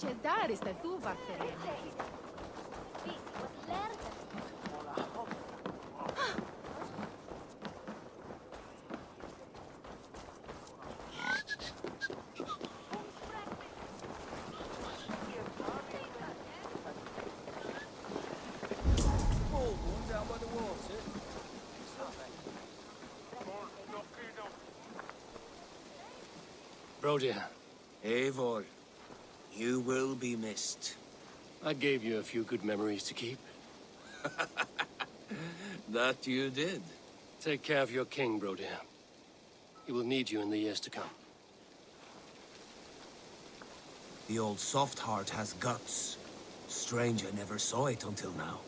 Chedarista tu varferene. Brodia, Eivor, you will be missed. I gave you a few good memories to keep. That you did. Take care of your king, Brodia. He will need you in the years to come. The old soft heart has guts. Strange I never saw it until now.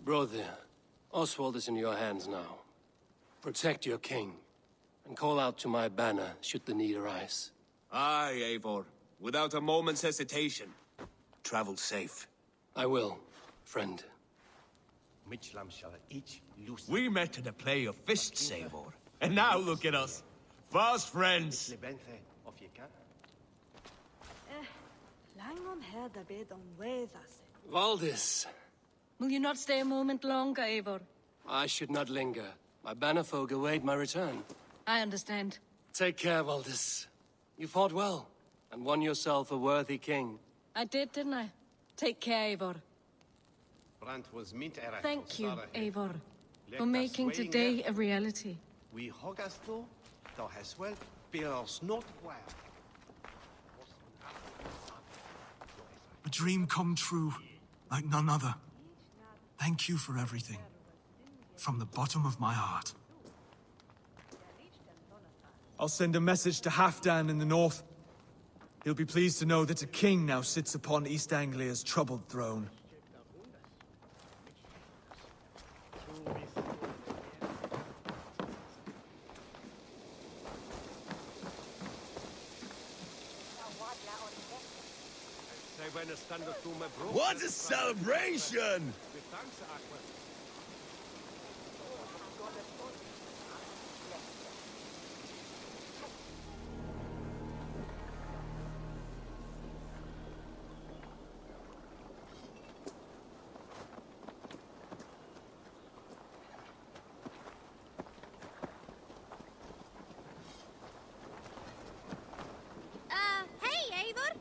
Brodia, Oswald is in your hands now. Protect your king, and call out to my banner should the need arise. Aye, Eivor. Without a moment's hesitation. Travel safe. I will, friend. We met at a play of fists, Eivor. And now look at us. Fast friends. Valdis, Will you not stay a moment longer, Eivor? I should not linger. My banner folk await my return. I understand. Take care, Valdis. You fought well, and won yourself a worthy king. I did, didn't I? Take care, Eivor. Thank you, Eivor, for making today a reality. A dream come true, like none other. Thank you for everything. From the bottom of my heart. I'll send a message to Halfdan in the north. He'll be pleased to know that a king now sits upon East Anglia's troubled throne. What a celebration! Hey, Eivor!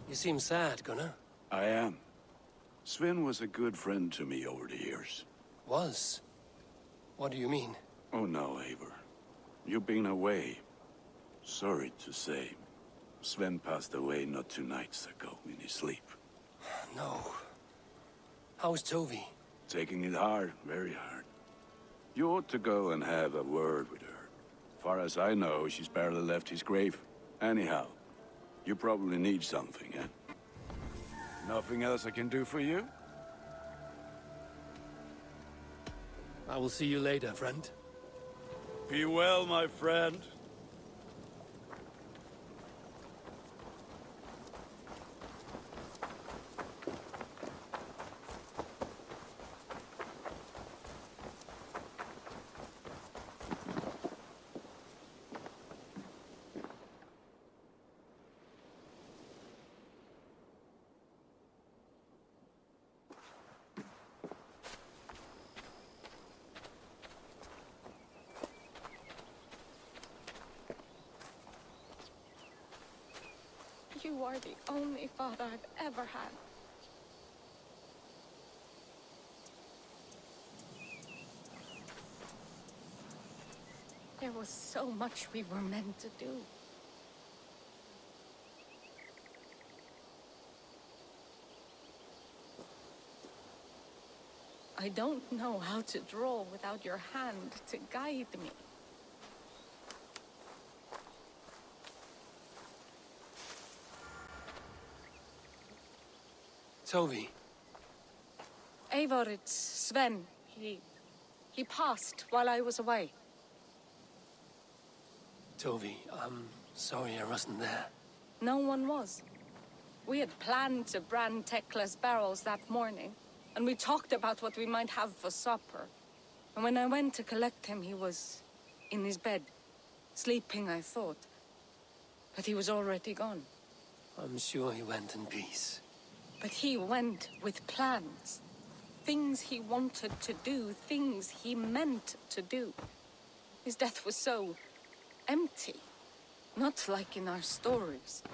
You seem sad, Gunnar. I am. Sven was a good friend to me over the years. Was? What do you mean? Oh no, Eivor. You've been away. Sorry to say. Sven passed away not 2 nights ago in his sleep. No. How's Tovi? Taking it hard, very hard. You ought to go and have a word with her. Far as I know, she's barely left his grave. Anyhow, you probably need something, eh? Nothing else I can do for you? I will see you later, friend. Be well, my friend. You are the only father I've ever had. There was so much we were meant to do. I don't know how to draw without your hand to guide me. Toby. Eivor, it's Sven. He passed while I was away. Toby, I'm sorry I wasn't there. No one was. We had planned to brand Tekla's barrels that morning, and we talked about what we might have for supper. And when I went to collect him, he was in his bed, sleeping, I thought. But he was already gone. I'm sure he went in peace. But he went with plans. Things he wanted to do, things he meant to do. His death was so empty. Not like in our stories.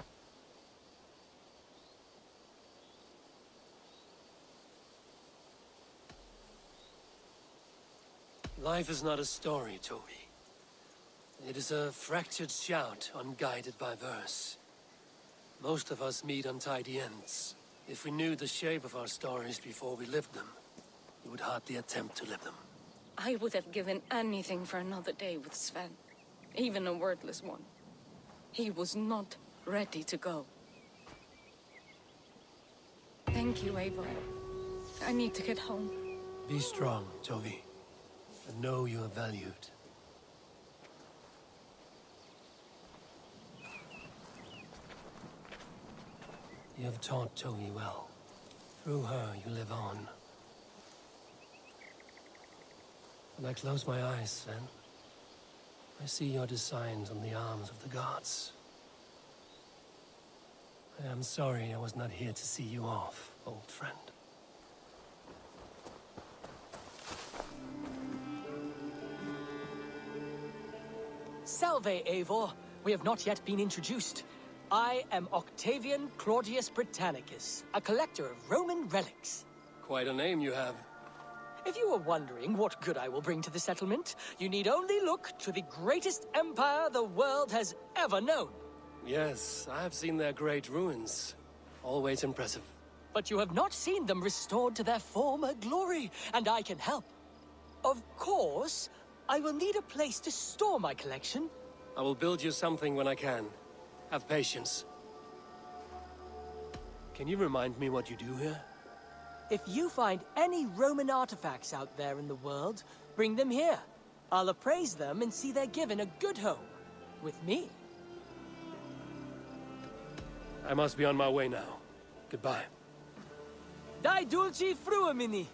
Life is not a story, Toby. It is a fractured shout, unguided by verse. Most of us meet untidy ends. If we knew the shape of our stories before we lived them, we would hardly attempt to live them. I would have given anything for another day with Sven. Even a wordless one. He was not ready to go. Thank you, Eivor. I need to get home. Be strong, Toby, and know you are valued. You have taught Toby well. Through her, you live on. When I close my eyes, then, I see your designs on the arms of the gods. I am sorry I was not here to see you off, old friend. Salve, Eivor. We have not yet been introduced. I am Octavian Claudius Britannicus, a collector of Roman relics. Quite a name you have. If you were wondering what good I will bring to the settlement, you need only look to the greatest empire the world has ever known. Yes, I have seen their great ruins. Always impressive. But you have not seen them restored to their former glory, and I can help. Of course, I will need a place to store my collection. I will build you something when I can. Have patience. Can you remind me what you do here? If you find any Roman artifacts out there in the world, bring them here. I'll appraise them and see they're given a good home. With me. I must be on my way now. Goodbye. Dai dulci fruamini.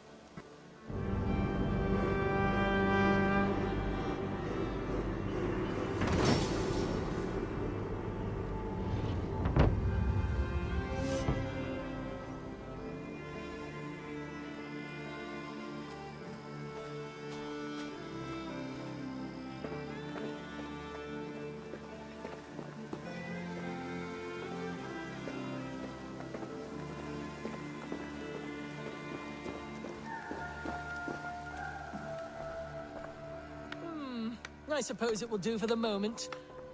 I suppose it will do for the moment,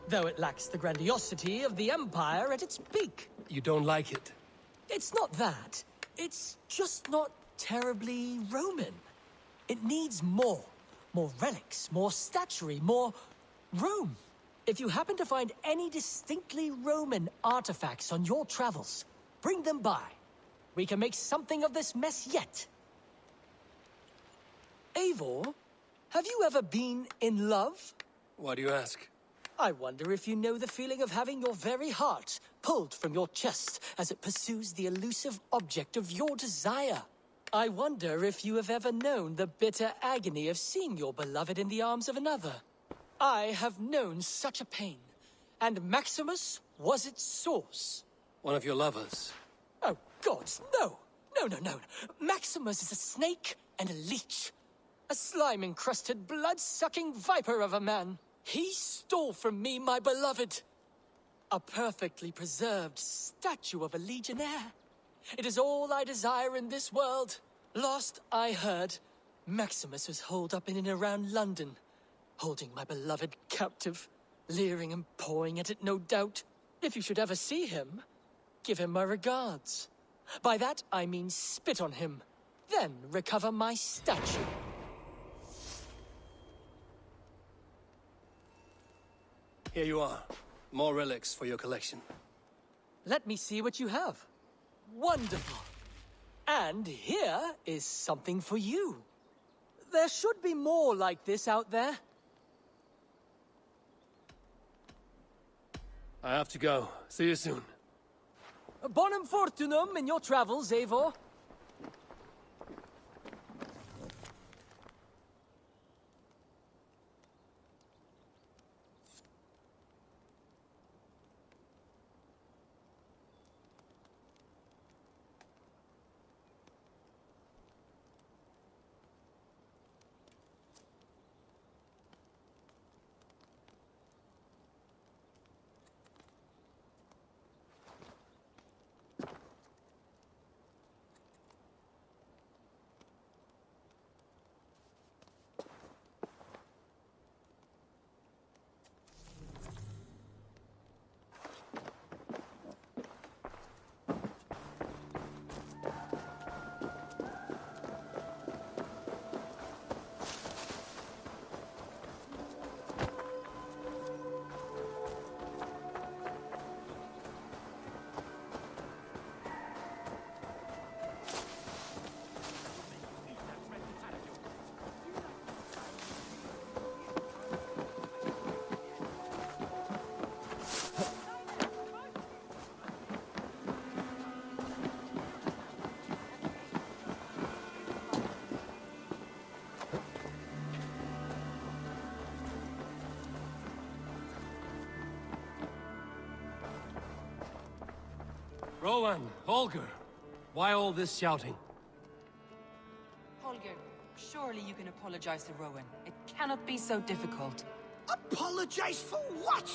though it lacks the grandiosity of the Empire at its peak. You don't like it? It's not that. It's just not terribly Roman. It needs more. More relics, more statuary, more Rome. If you happen to find any distinctly Roman artifacts on your travels, bring them by. We can make something of this mess yet. Eivor? Have you ever been in love? Why do you ask? I wonder if you know the feeling of having your very heart pulled from your chest as it pursues the elusive object of your desire. I wonder if you have ever known the bitter agony of seeing your beloved in the arms of another. I have known such a pain, and Maximus was its source. One of your lovers? Oh, gods, no! No. Maximus is a snake and a leech. A slime-encrusted, blood-sucking viper of a man. He stole from me my beloved. A perfectly preserved statue of a legionnaire. It is all I desire in this world. Last I heard, Maximus was holed up in and around London, holding my beloved captive, leering and pawing at it, no doubt. If you should ever see him, give him my regards. By that I mean spit on him, then recover my statue. Here you are. More relics for your collection. Let me see what you have. Wonderful. And here is something for you. There should be more like this out there. I have to go. See you soon. Bonum fortunum in your travels, Eivor. Rowan, Holger, why all this shouting? Holger, surely you can apologize to Rowan. It cannot be so difficult. Apologize for what?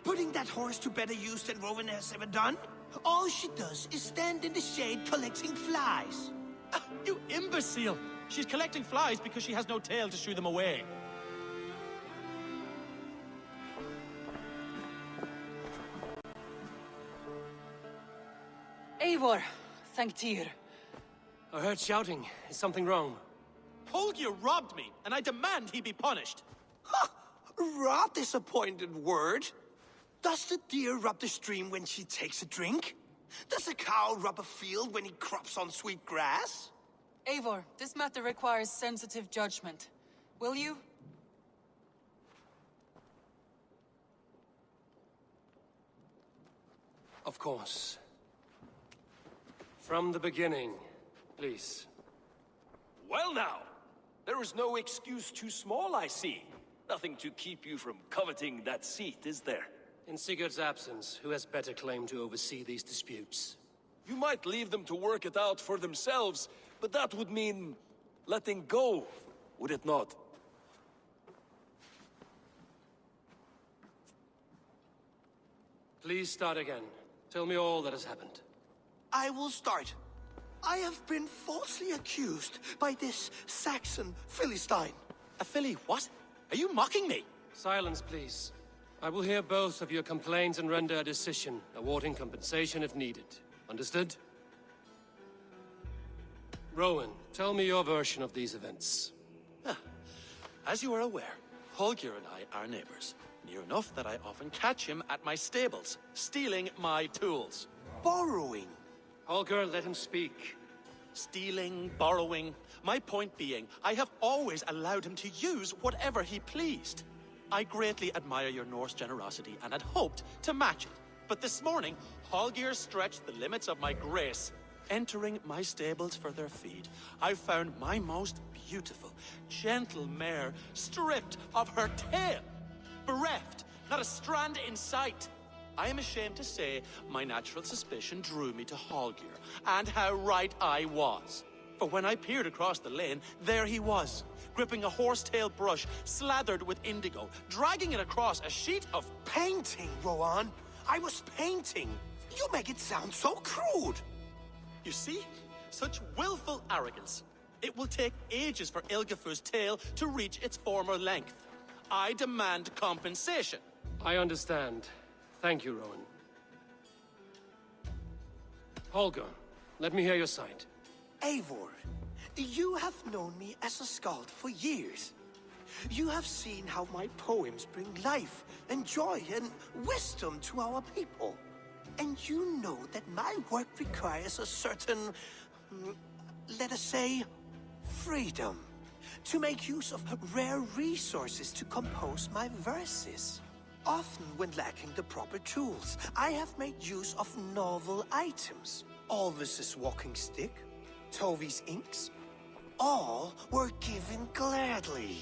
Putting that horse to better use than Rowan has ever done? All she does is stand in the shade collecting flies. You imbecile! She's collecting flies because she has no tail to shoo them away. Eivor, thank Tyr. I heard shouting. Is something wrong? Holger robbed me, and I demand he be punished. Ha! Raw disappointed word. Does the deer rub the stream when she takes a drink? Does a cow rub a field when he crops on sweet grass? Eivor, this matter requires sensitive judgment. Will you? Of course. From the beginning, please. Well now, there is no excuse too small, I see. Nothing to keep you from coveting that seat, is there? In Sigurd's absence, who has better claim to oversee these disputes? You might leave them to work it out for themselves, but that would mean letting go, would it not? Please start again. Tell me all that has happened. I will start. I have been falsely accused by this Saxon Philistine. A Philly what? Are you mocking me? Silence, please. I will hear both of your complaints and render a decision, awarding compensation if needed. Understood? Rowan, tell me your version of these events. As you are aware, Holger and I are neighbors. Near enough that I often catch him at my stables, stealing my tools. Borrowing. Holger, let him speak. Stealing, borrowing. My point being, I have always allowed him to use whatever he pleased. I greatly admire your Norse generosity and had hoped to match it. But this morning, Holger stretched the limits of my grace. Entering my stables for their feed, I found my most beautiful, gentle mare stripped of her tail. Bereft, not a strand in sight. I am ashamed to say my natural suspicion drew me to Holger, and how right I was. For when I peered across the lane, there he was, gripping a horsetail brush slathered with indigo, dragging it across a sheet of painting, Rowan. I was painting. You make it sound so crude. You see? Such willful arrogance. It will take ages for Ilgifu's tail to reach its former length. I demand compensation. I understand. Thank you, Rowan. Holger, let me hear your side. Eivor, you have known me as a skald for years. You have seen how my poems bring life and joy and wisdom to our people. And you know that my work requires a certain let us say, freedom. To make use of rare resources to compose my verses. Often when lacking the proper tools, I have made use of novel items. Alvis's walking stick, Tovy's inks, all were given gladly.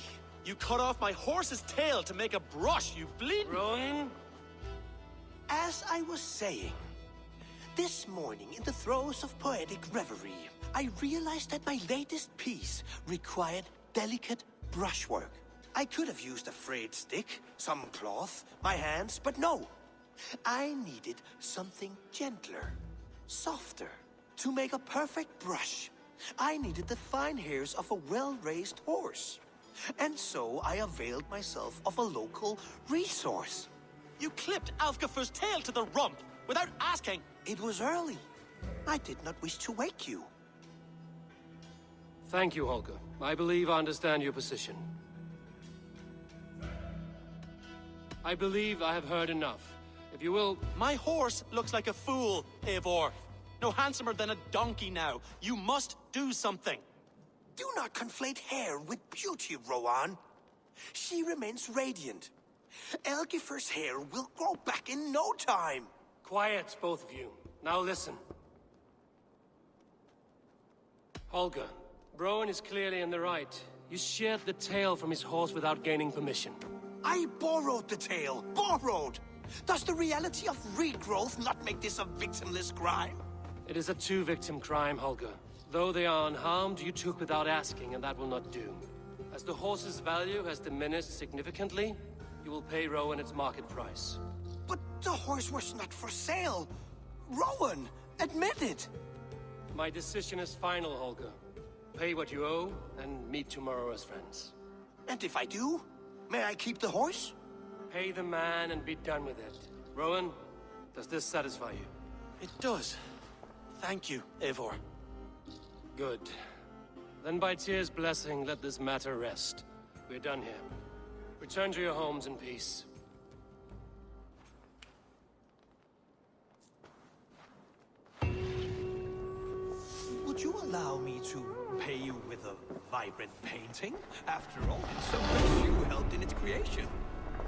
You cut off my horse's tail to make a brush, you bleed... Rowan? As I was saying, this morning in the throes of poetic reverie, I realized that my latest piece required delicate brushwork. I could have used a frayed stick, some cloth, my hands, but no. I needed something gentler, softer. To make a perfect brush, I needed the fine hairs of a well-raised horse. And so I availed myself of a local resource. You clipped Alfgafu's tail to the rump without asking. It was early. I did not wish to wake you. Thank you, Holger. I believe I understand your position. I believe I have heard enough. If you will... My horse looks like a fool, Eivor. No handsomer than a donkey now. You must do something. Do not conflate hair with beauty, Rowan. She remains radiant. Elgifer's hair will grow back in no time. Quiet, both of you. Now listen. Holger, Rowan is clearly in the right. You sheared the tail from his horse without gaining permission. I borrowed the tail. Borrowed! Does the reality of regrowth not make this a victimless crime? It is a two-victim crime, Holger. Though they are unharmed, you took without asking, and that will not do. As the horse's value has diminished significantly, you will pay Rowan its market price. But the horse was not for sale. Rowan, admit it. My decision is final, Holger. Pay what you owe, and meet tomorrow as friends. And if I do, may I keep the horse? Pay the man and be done with it. Rowan, does this satisfy you? It does. Thank you, Eivor. Good. Then by Tyr's blessing, let this matter rest. We're done here. Return to your homes in peace. Would you allow me to pay you with a vibrant painting? After all, so much you helped in its creation.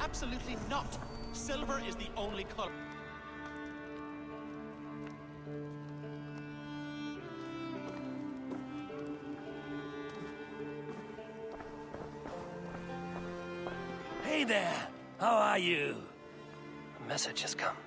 Absolutely not. Silver is the only color. Hey there! How are you? A message has come.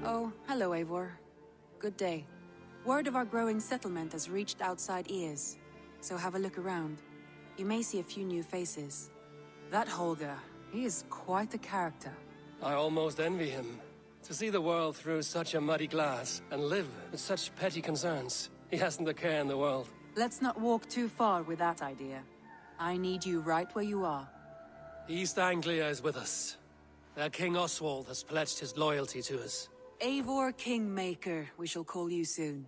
Oh, hello, Eivor. Good day. Word of our growing settlement has reached outside ears, so have a look around. You may see a few new faces. That Holger, he is quite a character. I almost envy him. To see the world through such a muddy glass, and live with such petty concerns. He hasn't a care in the world. Let's not walk too far with that idea. I need you right where you are. East Anglia is with us. Their King Oswald has pledged his loyalty to us. Eivor Kingmaker, we shall call you soon.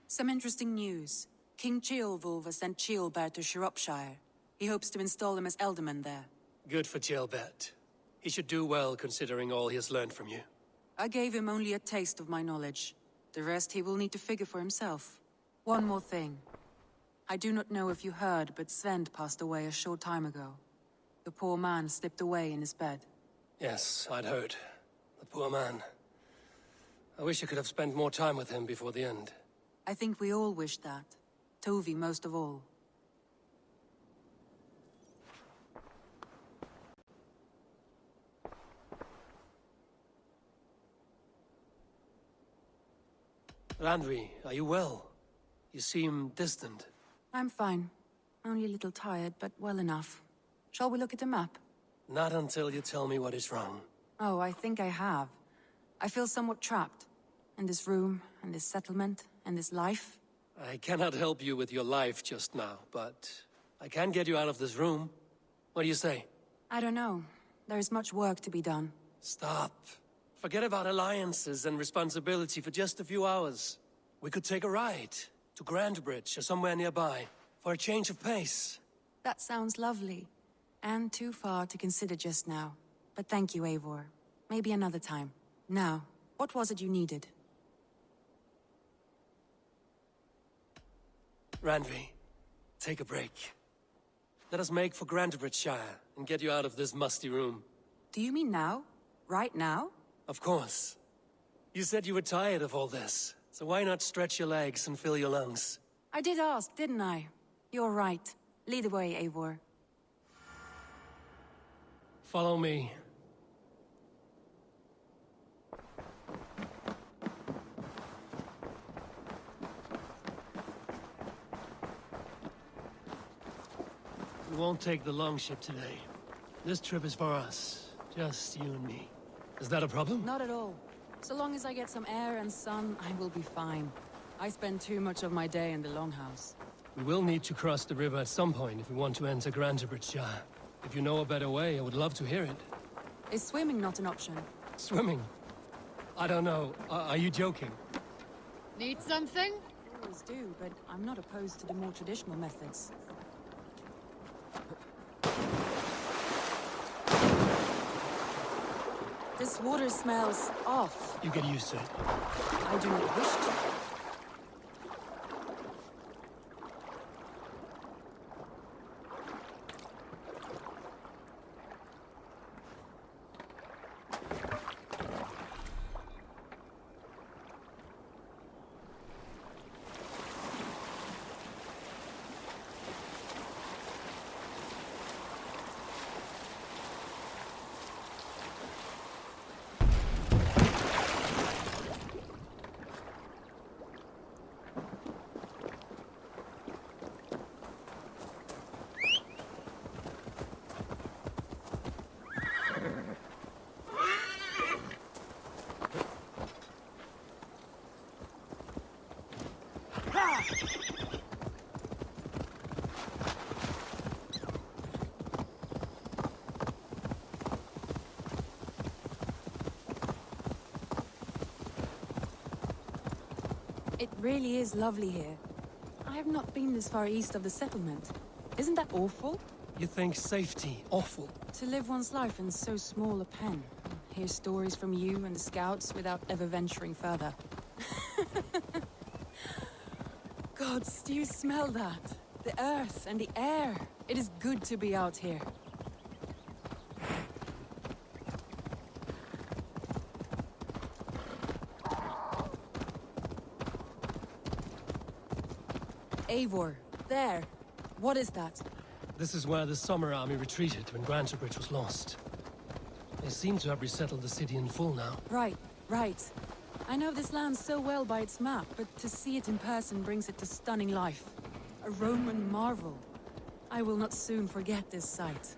Some interesting news. King Ceolwulf has sent Ceolbert to Shropshire. He hopes to install him as Elderman there. Good for Ceolbert. He should do well considering all he has learned from you. I gave him only a taste of my knowledge. The rest he will need to figure for himself. One more thing. I do not know if you heard, but Sven passed away a short time ago. The poor man slipped away in his bed. Yes, I'd heard. The poor man. I wish I could have spent more time with him before the end. I think we all wish that. Tovi most of all. Randvi, are you well? You seem distant. I'm fine. Only a little tired, but well enough. Shall we look at the map? Not until you tell me what is wrong. Oh, I think I have. I feel somewhat trapped. In this room, and this settlement, and this life. I cannot help you with your life just now, but I can get you out of this room. What do you say? I don't know. There is much work to be done. Stop. Forget about alliances and responsibility for just a few hours. We could take a ride to Grandbridge or somewhere nearby for a change of pace. That sounds lovely. And too far to consider just now. But thank you, Eivor. Maybe another time. Now, what was it you needed? Randvi, take a break. Let us make for Grandbridgeshire and get you out of this musty room. Do you mean now? Right now? Of course. You said you were tired of all this, so why not stretch your legs and fill your lungs? I did ask, didn't I? You're right. Lead the way, Eivor. Follow me. We won't take the long ship today. This trip is for us. Just you and me. Is that a problem? Not at all. So long as I get some air and sun, I will be fine. I spend too much of my day in the Longhouse. We will need to cross the river at some point if we want to enter Grandbridgeshire. If you know a better way, I would love to hear it. Is swimming not an option? Swimming? I don't know. Are you joking? Need something? I always do, but I'm not opposed to the more traditional methods. This water smells off. You get used to it. I do not wish to. It really is lovely here. I have not been this far east of the settlement. Isn't that awful? You think safety awful? To live one's life in so small a pen. Hear stories from you and the scouts without ever venturing further. Gods, do you smell that? The earth and the air. It is good to be out here. Eivor, there. What is that? This is where the Summer Army retreated when Grantebridge was lost. They seem to have resettled the city in full now. Right, right. I know this land so well by its map, but to see it in person brings it to stunning life. A Roman marvel. I will not soon forget this sight.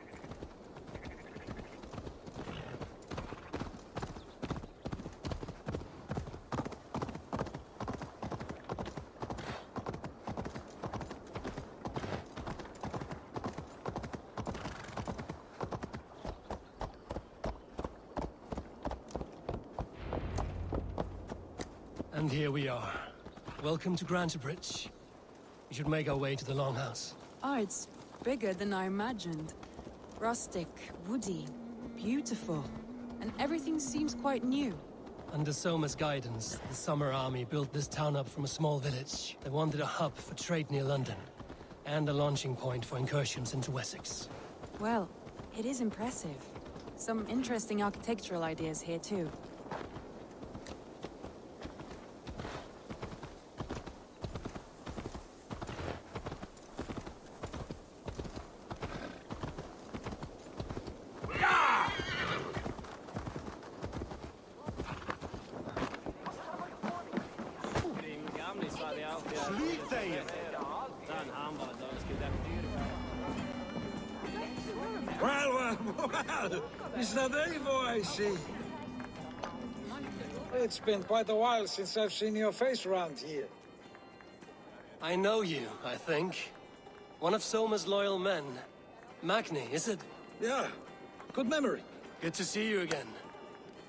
And here we are. Welcome to Grantebridge. We should make our way to the Longhouse. Ah, it's bigger than I imagined. Rustic, woody, beautiful. And everything seems quite new. Under Soma's guidance, the Summer Army built this town up from a small village. They wanted a hub for trade near London, and a launching point for incursions into Wessex. Well, it is impressive. Some interesting architectural ideas here, too. Well, Mr. Devo, I see. It's been quite a while since I've seen your face around here. I know you, I think. One of Soma's loyal men. Magni, is it? Yeah, good memory. Good to see you again.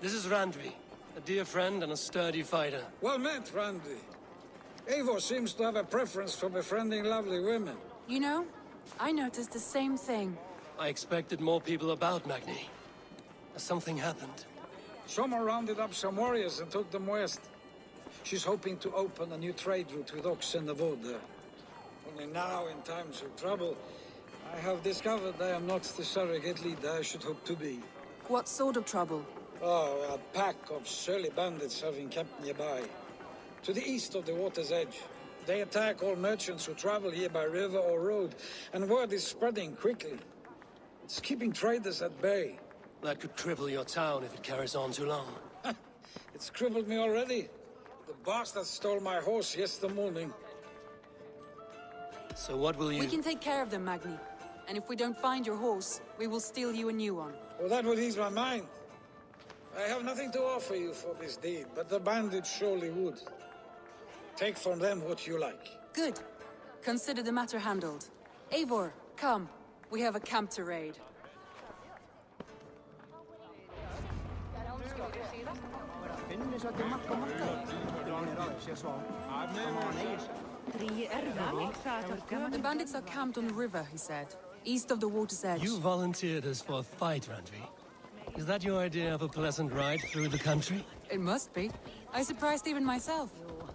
This is Randvi, a dear friend and a sturdy fighter. Well met, Randy. Eivor seems to have a preference for befriending lovely women. You know, I noticed the same thing. I expected more people about Magni. Has something happened? Soma rounded up some warriors and took them west. She's hoping to open a new trade route with oxen and wood there. Only now, in times of trouble, I have discovered I am not the surrogate leader I should hope to be. What sort of trouble? Oh, a pack of surly bandits have encamped nearby. To the east of the water's edge. They attack all merchants who travel here by river or road, and word is spreading quickly. It's keeping traders at bay. That could cripple your town if it carries on too long. It's crippled me already. The bastard stole my horse yesterday morning. So what will you... We can take care of them, Magni. And if we don't find your horse, we will steal you a new one. Well, that would ease my mind. I have nothing to offer you for this deed, but the bandits surely would. Take from them what you like. Good. Consider the matter handled. Eivor, come. We have a camp to raid. The bandits are camped on the river, he said. East of the water's edge. You volunteered us for a fight, Randvi. Is that your idea of a pleasant ride through the country? It must be. I surprised even myself.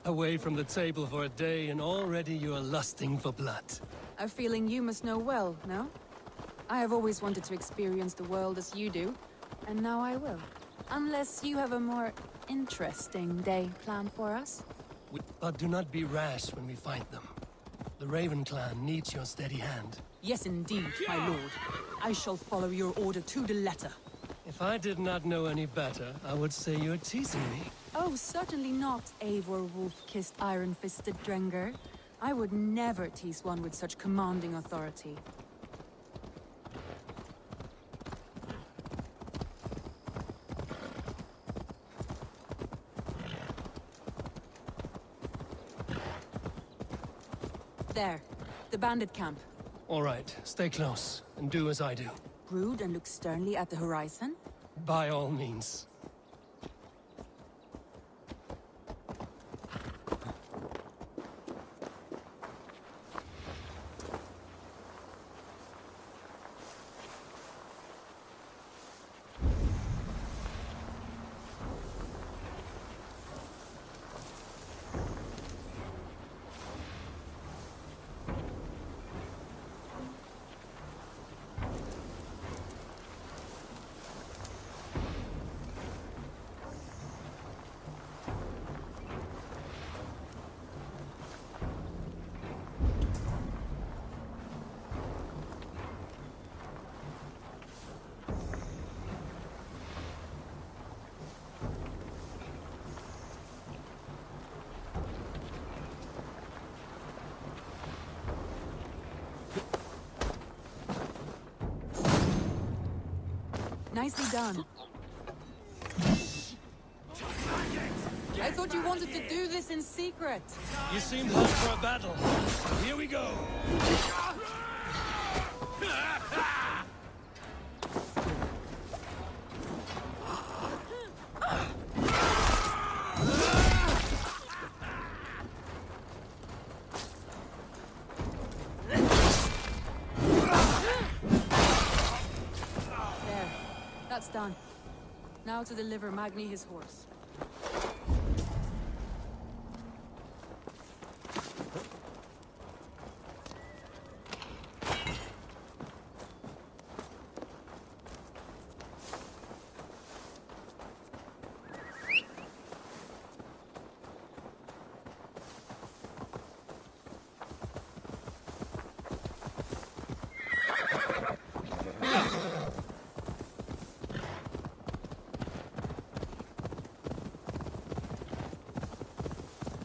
Away from the table for a day, and already you are lusting for blood. A feeling you must know well, no? I have always wanted to experience the world as you do, and now I will. Unless you have a more interesting day planned for us? But do not be rash when we fight them. The Raven clan needs your steady hand. Yes, indeed, my lord. I shall follow your order to the letter. If I did not know any better, I would say you're teasing me. Oh, certainly not, Eivor wolf-kissed iron-fisted Drenger. I would never tease one with such commanding authority. There, the bandit camp. All right, stay close, and do as I do. Brood and look sternly at the horizon? By all means. Nicely done. I thought you wanted to do this in secret. You seemed hot for a battle. Here we go. That's done. Now to deliver Magni his horse.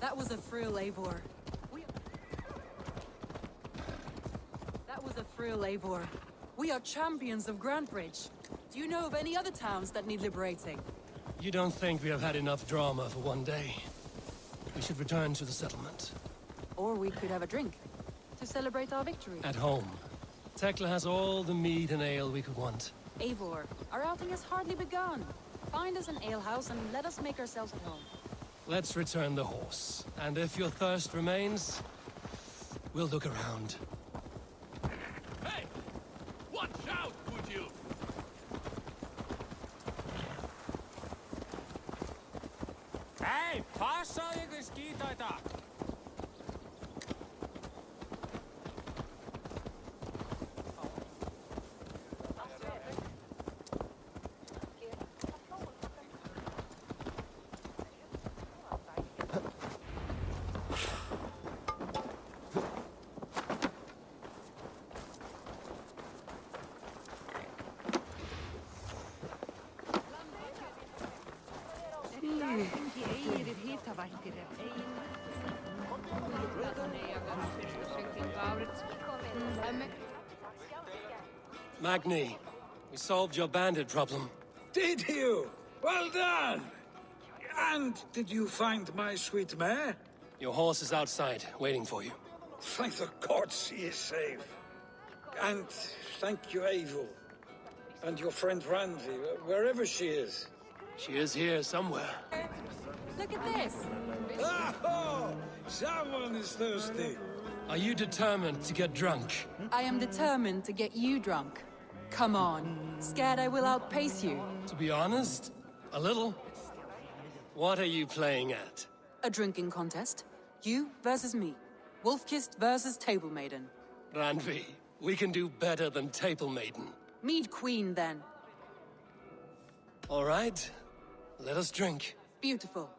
That was a thrill, Eivor. That was a thrill, Eivor. We are champions of Grantbridge. Do you know of any other towns that need liberating? You don't think we have had enough drama for one day? We should return to the settlement. Or we could have a drink to celebrate our victory. At home. Tekla has all the mead and ale we could want. Eivor, our outing has hardly begun. Find us an alehouse and let us make ourselves at home. Let's return the horse. And if your thirst remains, we'll look around. Hey! Watch out, would you? Hei, passa ykkös kiitoita! Magni, we solved your bandit problem. Did you? Well done! And did you find my sweet mare? Your horse is outside, waiting for you. Thank the gods she is safe. And thank you, Eivor. And your friend Randy, wherever she is. She is here somewhere. Look at this! Oh, someone is thirsty. Are you determined to get drunk? I am determined to get you drunk. Come on. Scared I will outpace you? To be honest, a little. What are you playing at? A drinking contest. You versus me. Wolf-kissed versus Table Maiden. Randvi, we can do better than Table Maiden. Mead Queen, then. All right. Let us drink. Beautiful.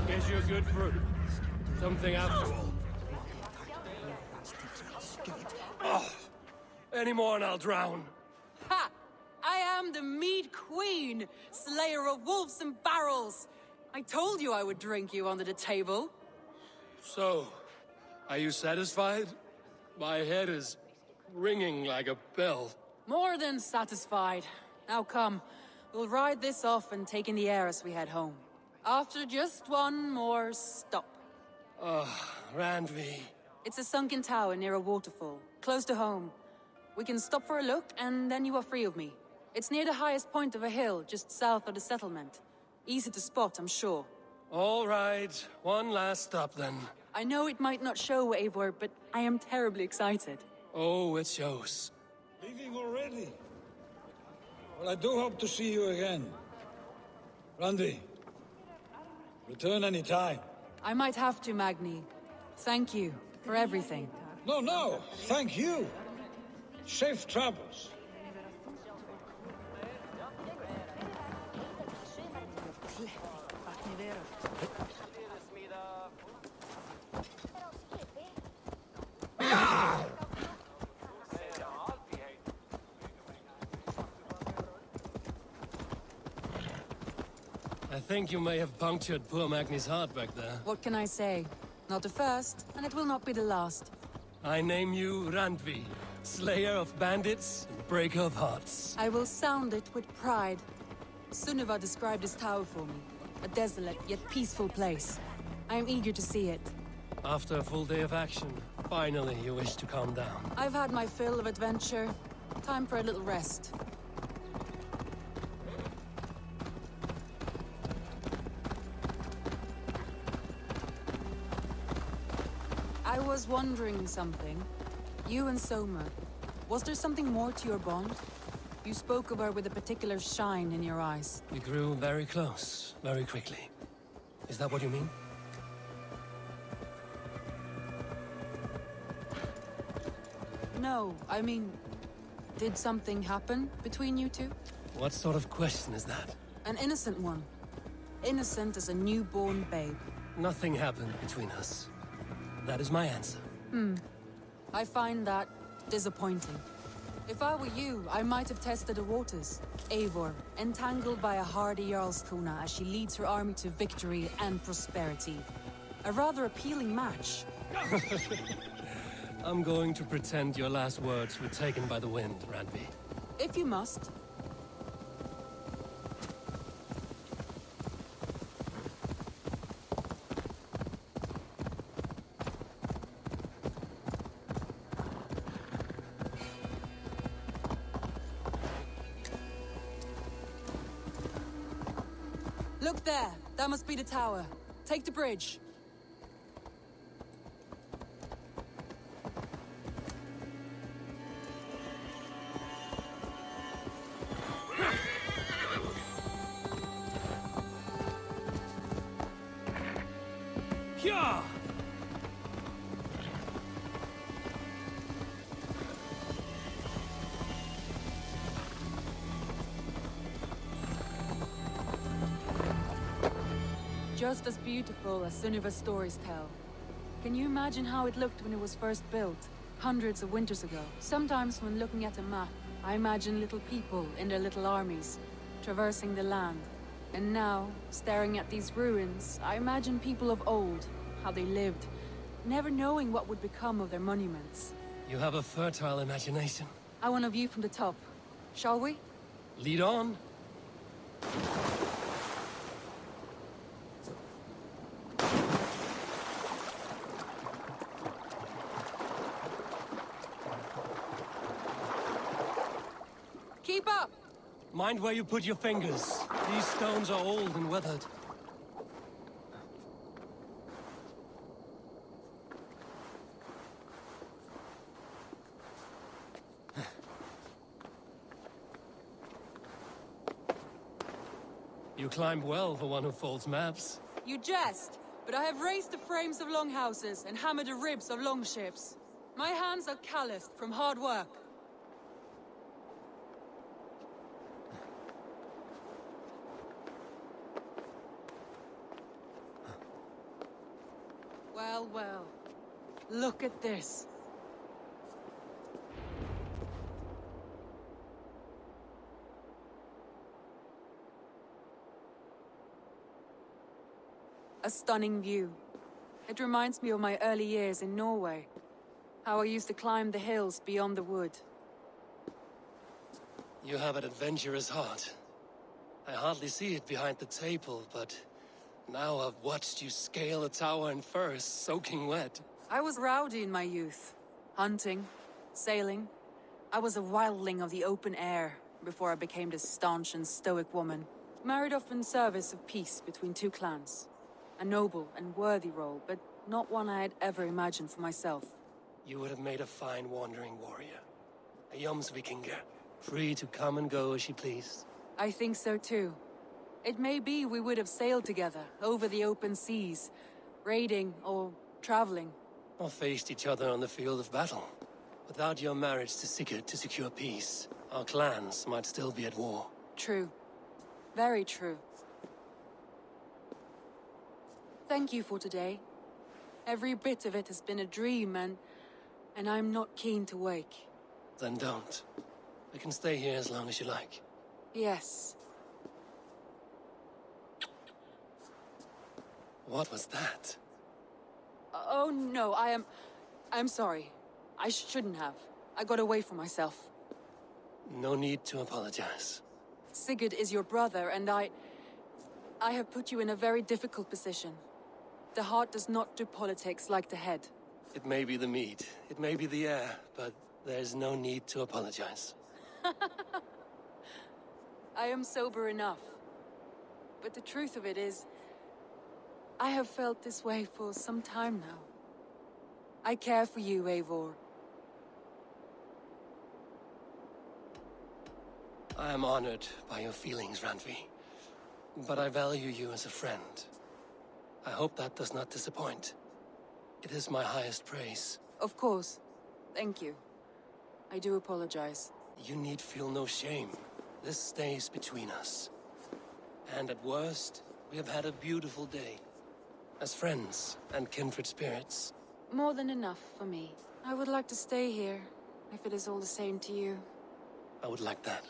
Guess you're good for something after all. Oh, any more and I'll drown. Ha! I am the Mead Queen, slayer of wolves and barrels. I told you I would drink you under the table. So, are you satisfied? My head is ringing like a bell. More than satisfied. Now come, we'll ride this off and take in the air as we head home. After just one more stop. Randvi. It's a sunken tower near a waterfall, close to home. We can stop for a look, and then you are free of me. It's near the highest point of a hill, just south of the settlement. Easy to spot, I'm sure. All right, one last stop then. I know it might not show, Eivor, but I am terribly excited. Oh, it shows. Leaving already? Well, I do hope to see you again. Randy, return any time. I might have to, Magni. Thank you for everything. No, thank you. Safe travels. I think you may have punctured poor Magni's heart back there. What can I say? Not the first, and it will not be the last. I name you Randvi, slayer of bandits and breaker of hearts. I will sound it with pride. Sunniva described this tower for me. A desolate yet peaceful place. I am eager to see it. After a full day of action, finally you wish to calm down. I've had my fill of adventure. Time for a little rest. I was wondering something. You and Soma, was there something more to your bond? You spoke of her with a particular shine in your eyes. We grew very close, very quickly. Is that what you mean? No, I mean, did something happen between you two? What sort of question is that? An innocent one. Innocent as a newborn babe. Nothing happened between us. That is my answer. I find that disappointing. If I were you, I might have tested the waters. Eivor, entangled by a hardy Jarlskona as she leads her army to victory and prosperity. A rather appealing match. I'm going to pretend your last words were taken by the wind, Randvi. If you must. Look there! That must be the tower. Take the bridge. Yeah! Just as beautiful as Sunniva's stories tell. Can you imagine how it looked when it was first built, hundreds of winters ago? Sometimes when looking at a map, I imagine little people in their little armies, traversing the land. And now, staring at these ruins, I imagine people of old, how they lived, never knowing what would become of their monuments. You have a fertile imagination. I want a view from the top. Shall we? Lead on. Keep up! Mind where you put your fingers. These stones are old and weathered. You climb well for one who folds maps. You jest, but I have raised the frames of longhouses and hammered the ribs of longships. My hands are calloused from hard work. Well, well. Look at this. A stunning view. It reminds me of my early years in Norway. How I used to climb the hills beyond the wood. You have an adventurous heart. I hardly see it behind the table, but now I've watched you scale a tower in furs, soaking wet. I was rowdy in my youth. Hunting, sailing. I was a wildling of the open air before I became this staunch and stoic woman. Married off in service of peace between two clans. A noble and worthy role, but not one I had ever imagined for myself. You would have made a fine wandering warrior. A Jomsvikinger, free to come and go as she pleased. I think so too. It may be we would have sailed together, over the open seas, raiding or traveling. Or faced each other on the field of battle. Without your marriage to Sigurd to secure peace, our clans might still be at war. True. Very true. Thank you for today. Every bit of it has been a dream, and I'm not keen to wake. Then don't. We can stay here as long as you like. Yes. What was that? Oh no, I'm sorry. I shouldn't have. I got away from myself. No need to apologize. Sigurd is your brother, and I have put you in a very difficult position. The heart does not do politics like the head. It may be the meat, it may be the air, but there's no need to apologize. I am sober enough. But the truth of it is, I have felt this way for some time now. I care for you, Eivor. I am honored by your feelings, Randvi. But I value you as a friend. I hope that does not disappoint. It is my highest praise. Of course. Thank you. I do apologize. You need feel no shame. This stays between us. And at worst, we have had a beautiful day. As friends and kindred spirits. More than enough for me. I would like to stay here, if it is all the same to you. I would like that.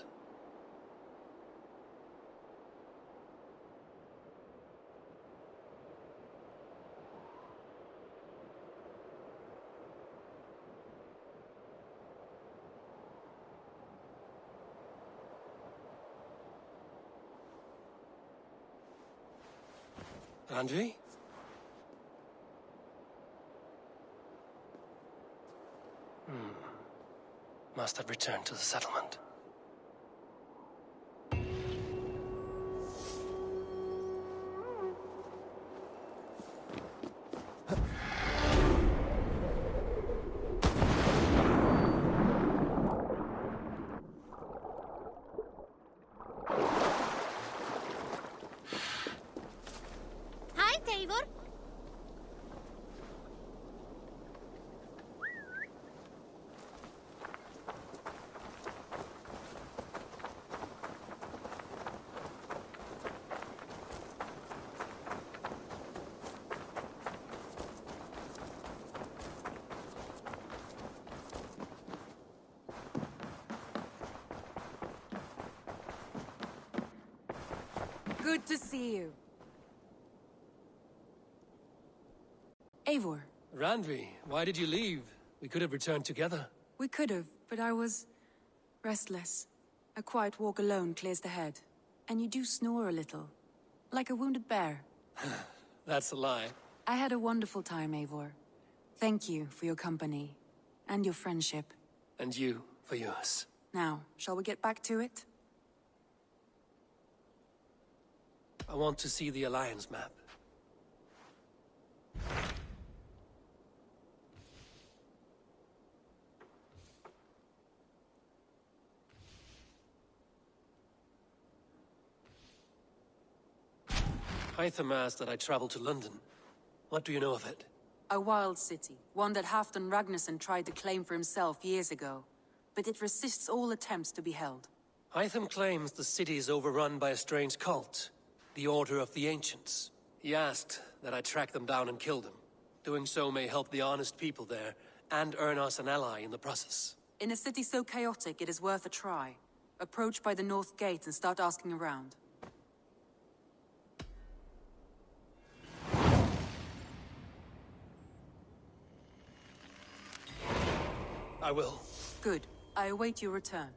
Andre? Must have returned to the settlement. Hi, Eivor. Good to see you. Eivor. Randvi, why did you leave? We could have returned together. We could have, but I was restless. A quiet walk alone clears the head. And you do snore a little, like a wounded bear. That's a lie. I had a wonderful time, Eivor. Thank you for your company and your friendship. And you for yours. Now, shall we get back to it? I want to see the Alliance map. Hytham asked that I travel to London. What do you know of it? A wild city, one that Halfdan Ragnarsson tried to claim for himself years ago. But it resists all attempts to be held. Hytham claims the city is overrun by a strange cult, the Order of the Ancients. He asked that I track them down and kill them. Doing so may help the honest people there, and earn us an ally in the process. In a city so chaotic, it is worth a try. Approach by the North Gate and start asking around. I will. Good. I await your return.